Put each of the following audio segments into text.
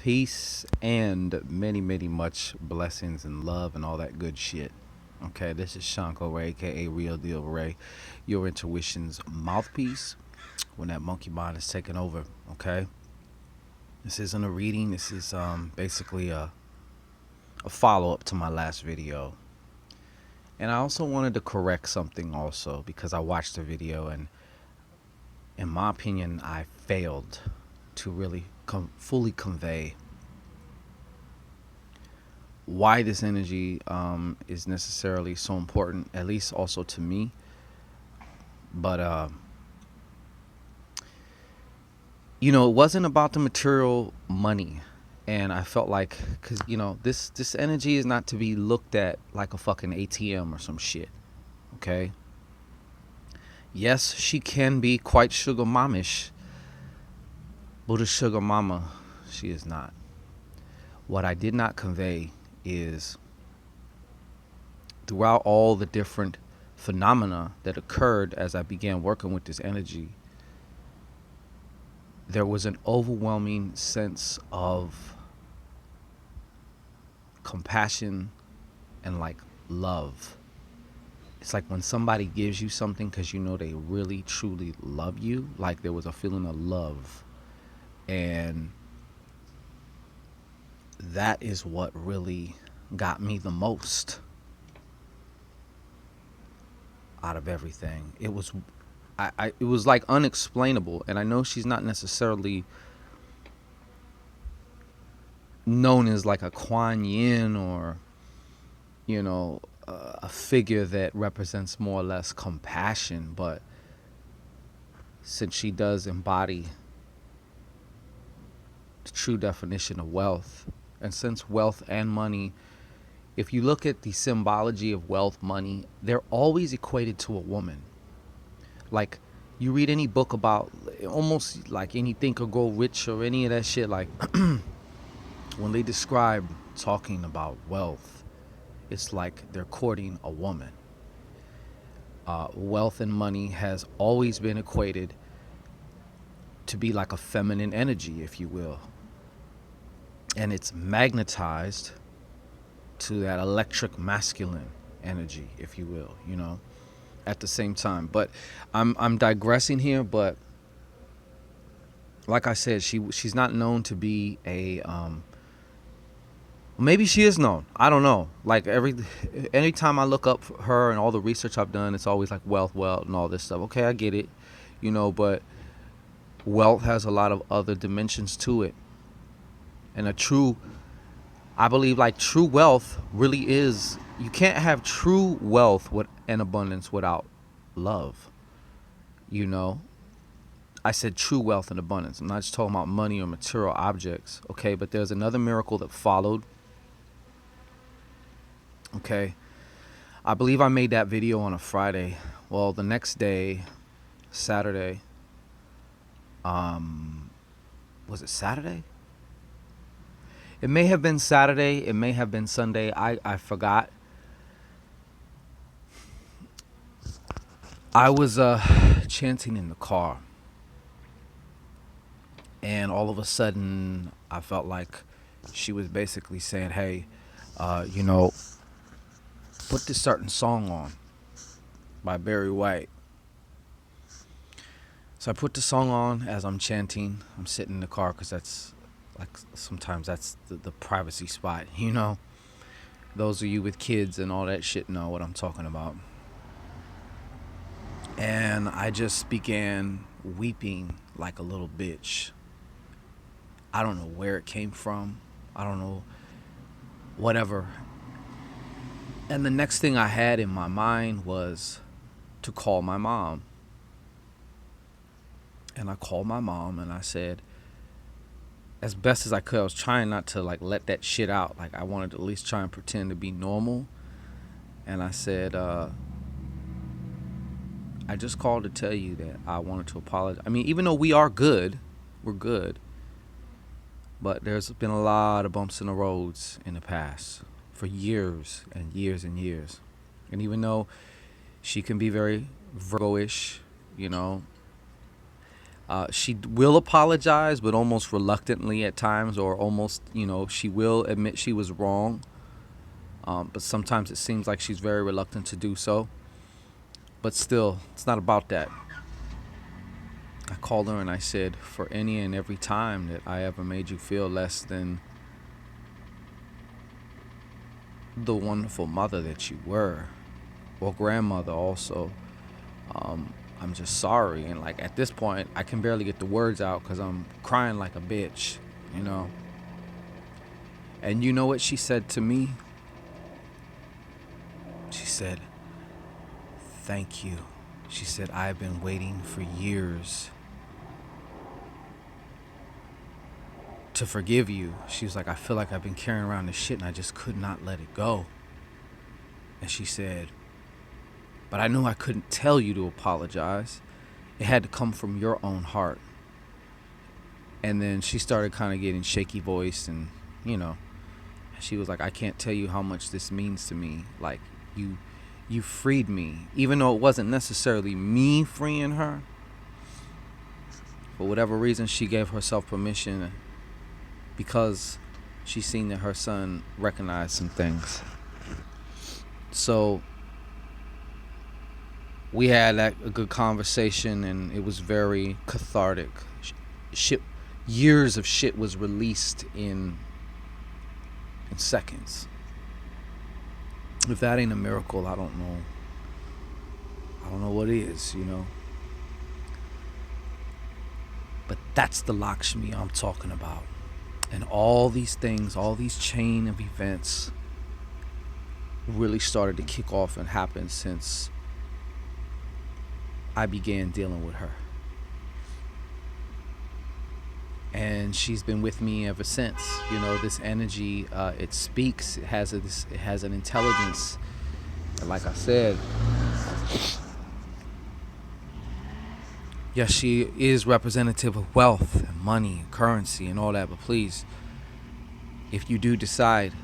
Peace and many, many much blessings and love and all that good shit. Okay, this is ShanGO, aka Real Deal Ray, your intuition's mouthpiece when that monkey mind is taking over. Okay, this isn't a reading. This is basically a follow up to my last video. And I also wanted to correct something also because I watched the video and, in my opinion, I failed to really fully convey why this energy is necessarily so important, at least also to me. But it wasn't about the material money, and I felt like, cause this energy is not to be looked at like a fucking ATM or some shit. Okay. Yes, she can be quite sugar momish, but a sugar mama, she is not. What I did not convey is throughout all the different phenomena that occurred as I began working with this energy, there was an overwhelming sense of compassion and like love. It's like when somebody gives you something because they really truly love you, like there was a feeling of love. And that is what really got me the most out of everything. It was it was like unexplainable, and I know she's not necessarily known as like a Kuan Yin or a figure that represents more or less compassion, but since she does embody the true definition of wealth, and since wealth and money, if you look at the symbology of wealth, money, they're always equated to a woman. Like, you read any book about almost like any Think or Grow Rich or any of that shit, like when they describe talking about wealth, it's like they're courting a woman. Wealth and money has always been equated to be like a feminine energy, if you will. And it's magnetized to that electric masculine energy, if you will, at the same time. But I'm digressing here, but like I said, she's not known to be a maybe she is known. I don't know. Like anytime I look up her and all the research I've done, it's always like wealth, and all this stuff. Okay, I get it, but wealth has a lot of other dimensions to it. And I believe like true wealth really is, you can't have true wealth and abundance without love. I said true wealth and abundance. I'm not just talking about money or material objects. Okay, but there's another miracle that followed. Okay, I believe I made that video on a Friday. Well, the next day, Saturday, was it Saturday? It may have been Saturday. It may have been Sunday. I forgot. I was chanting in the car. And all of a sudden, I felt like she was basically saying, hey, put this certain song on by Barry White. So I put the song on as I'm chanting. I'm sitting in the car because that's like sometimes that's the privacy spot, Those of you with kids and all that shit know what I'm talking about. And I just began weeping like a little bitch. I don't know where it came from. I don't know, whatever. And the next thing I had in my mind was to call my mom. And I called my mom and I said, as best as I could, I was trying not to like let that shit out. Like I wanted to at least try and pretend to be normal. And I said, I just called to tell you that I wanted to apologize. I mean, even though we're good, but there's been a lot of bumps in the roads in the past for years and years and years. And even though she can be very Virgo-ish, She will apologize, but almost reluctantly at times, or almost, she will admit she was wrong. But sometimes it seems like she's very reluctant to do so. But still, it's not about that. I called her and I said, for any and every time that I ever made you feel less than the wonderful mother that you were, or grandmother also, I'm just sorry. And like at this point, I can barely get the words out because I'm crying like a bitch, you know. And you know what she said to me? She said, thank you. She said, I've been waiting for years to forgive you. She was like, I feel like I've been carrying around this shit and I just could not let it go. And she said, but I knew I couldn't tell you to apologize. It had to come from your own heart. And then she started kind of getting shaky voiced, and she was like, I can't tell you how much this means to me. Like, you freed me, even though it wasn't necessarily me freeing her. For whatever reason, she gave herself permission because she seen that her son recognized some things. So we had a good conversation, and it was very cathartic. Years of shit was released in seconds. If that ain't a miracle, I don't know. I don't know what is, But that's the Laxshmi I'm talking about. And all these things, all these chain of events really started to kick off and happen since I began dealing with her. And she's been with me ever since. This energy, it speaks. It has an intelligence. And like I said, yes, she is representative of wealth and money, and currency, and all that. But please, if you do decide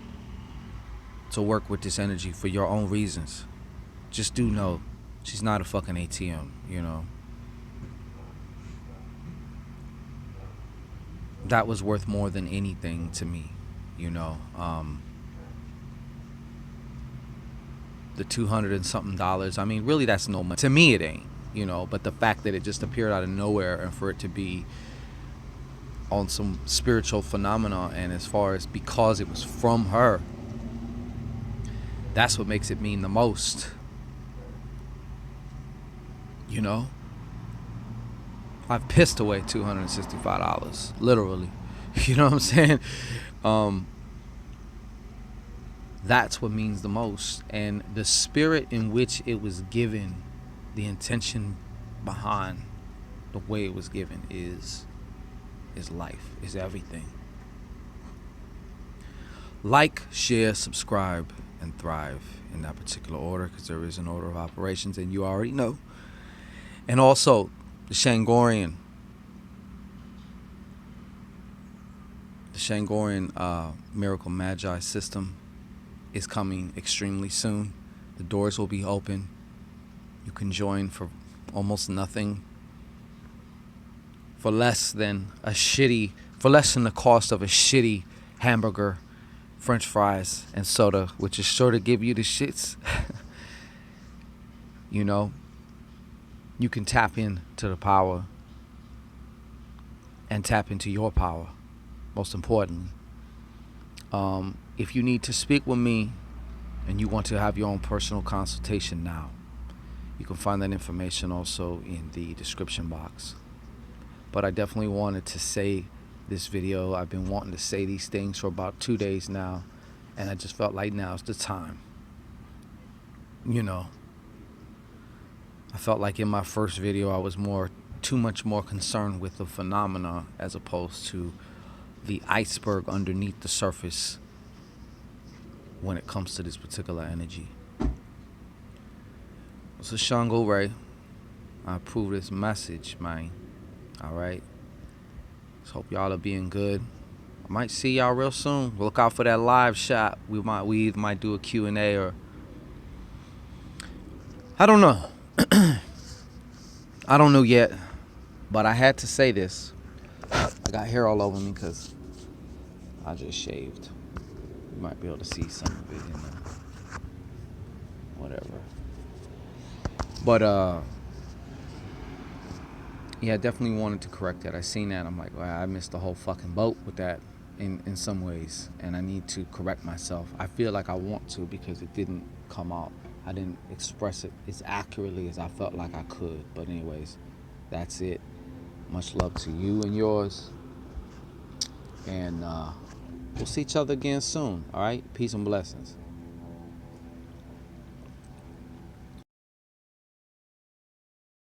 to work with this energy for your own reasons, just do know she's not a fucking ATM. That was worth more than anything to me, the $200 and something. I mean, really, that's no money to me. It ain't, But the fact that it just appeared out of nowhere, and for it to be on some spiritual phenomena, and as far as because it was from her, that's what makes it mean the most. I've pissed away $265, literally. You know what I'm saying? That's what means the most. And the spirit in which it was given, the intention behind the way it was given is life, is everything. Like, share, subscribe, and thrive in that particular order, because there is an order of operations, and you already know. And also, the Shangorian Miracle Magi system is coming extremely soon. The doors will be open. You can join for almost nothing, for less than the cost of a shitty hamburger, French fries, and soda, which is sure to give you the shits. You can tap into the power and tap into your power, most importantly. If you need to speak with me and you want to have your own personal consultation now, you can find that information also in the description box. But I definitely wanted to say this video. I've been wanting to say these things for about 2 days now, and I just felt like now's the time. I felt like in my first video I was too much more concerned with the phenomena as opposed to the iceberg underneath the surface when it comes to this particular energy. This is ShanGO Ray. I approve this message, man. Alright. Just hope y'all are being good. I might see y'all real soon. Look out for that live shot. We either might do a Q&A, or I don't know. I don't know yet, But I had to say this. I got hair all over me because I just shaved. You might be able to see some of it in the whatever. But yeah, I definitely wanted to correct that. I seen that. I'm like, wow, I missed the whole fucking boat with that in some ways, and I need to correct myself. I feel like I want to because it didn't come out. I didn't express it as accurately as I felt like I could. But anyways, that's it. Much love to you and yours, and we'll see each other again soon. All right, peace and blessings.